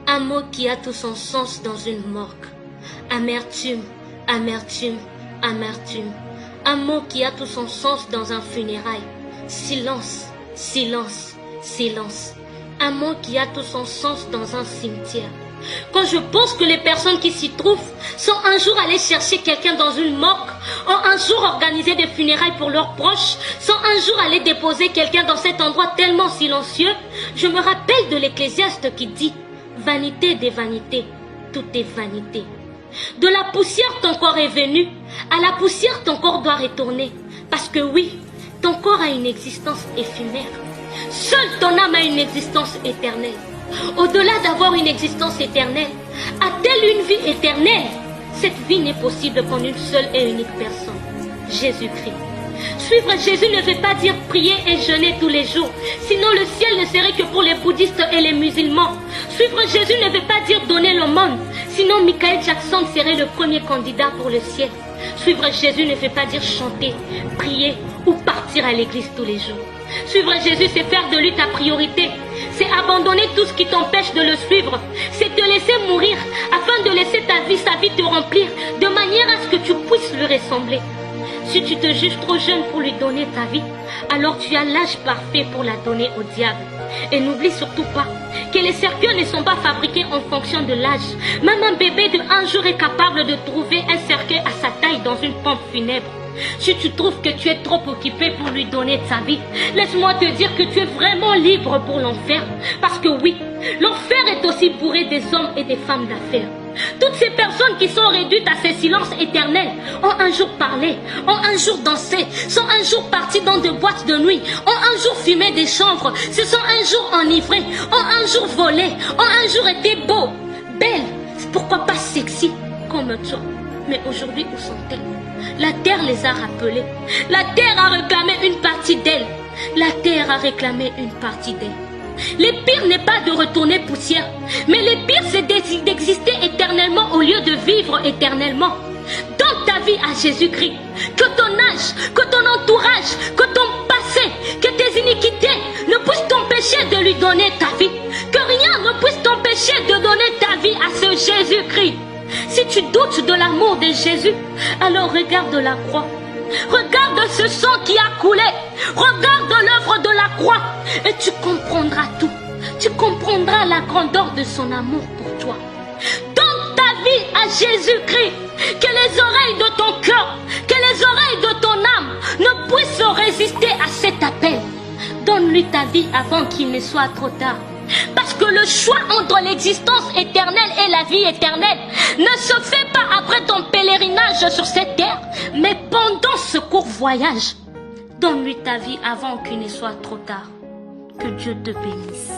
Un mot qui a tout son sens dans une morgue. Amertume, amertume, amertume. Un mot qui a tout son sens dans un funérail. Silence, silence, silence. Un mot qui a tout son sens dans un cimetière. Quand je pense que les personnes qui s'y trouvent sont un jour allées chercher quelqu'un dans une morgue, ont un jour organisé des funérailles pour leurs proches, sont un jour allées déposer quelqu'un dans cet endroit tellement silencieux, je me rappelle de l'Ecclésiaste qui dit « Vanité des vanités, tout est vanité ». De la poussière ton corps est venu, à la poussière ton corps doit retourner. Parce que oui, ton corps a une existence éphémère. Seule ton âme a une existence éternelle. Au-delà d'avoir une existence éternelle, a-t-elle une vie éternelle? Cette vie n'est possible qu'en une seule et unique personne, Jésus-Christ. Suivre Jésus ne veut pas dire prier et jeûner tous les jours, sinon le ciel ne serait que pour les bouddhistes et les musulmans. Suivre Jésus ne veut pas dire donner le monde, sinon Michael Jackson serait le premier candidat pour le ciel. Suivre Jésus ne veut pas dire chanter, prier ou partir à l'église tous les jours. Suivre Jésus, c'est faire de lui ta priorité. C'est abandonner tout ce qui t'empêche de le suivre. C'est te laisser mourir afin de laisser sa vie te remplir de manière à ce que tu puisses lui ressembler. Si tu te juges trop jeune pour lui donner ta vie, alors tu as l'âge parfait pour la donner au diable. Et n'oublie surtout pas que les cercueils ne sont pas fabriqués en fonction de l'âge. Même un bébé de 1 jour est capable de trouver un cercueil à sa taille dans une pompe funèbre. Si tu trouves que tu es trop occupé pour lui donner ta vie, laisse-moi te dire que tu es vraiment libre pour l'enfer. Parce que oui, l'enfer est aussi bourré des hommes et des femmes d'affaires. Toutes ces personnes qui sont réduites à ces silences éternels ont un jour parlé, ont un jour dansé, sont un jour partis dans des boîtes de nuit, ont un jour fumé des chanvres, se sont un jour enivrés, ont un jour volé, ont un jour été beaux, belles, pourquoi pas sexy comme toi. Mais aujourd'hui, où sont-elles? La terre les a rappelées. La terre a réclamé une partie d'elle. La terre a réclamé une partie d'elle. Le pire n'est pas de retourner poussière, mais le pire c'est d'exister éternellement au lieu de vivre éternellement. Donne ta vie à Jésus-Christ. Que ton âge, que ton entourage, que ton passé, que tes iniquités ne puissent t'empêcher de lui donner ta vie. Que rien ne puisse t'empêcher de donner ta vie à ce Jésus-Christ. Si tu doutes de l'amour de Jésus, alors regarde la croix. Regarde ce sang qui a coulé. Regarde l'œuvre de la croix. Et tu comprendras tout. Tu comprendras la grandeur de son amour pour toi. Donne ta vie à Jésus-Christ. Que les oreilles de ton cœur, que les oreilles de ton âme ne puissent résister à cet appel. Donne-lui ta vie avant qu'il ne soit trop tard. Parce que le choix entre l'existence éternelle et la vie éternelle ne se fait pas après ton pèlerinage sur cette terre, mais pendant ce court voyage. Donne-lui ta vie avant qu'il ne soit trop tard. Que Dieu te bénisse.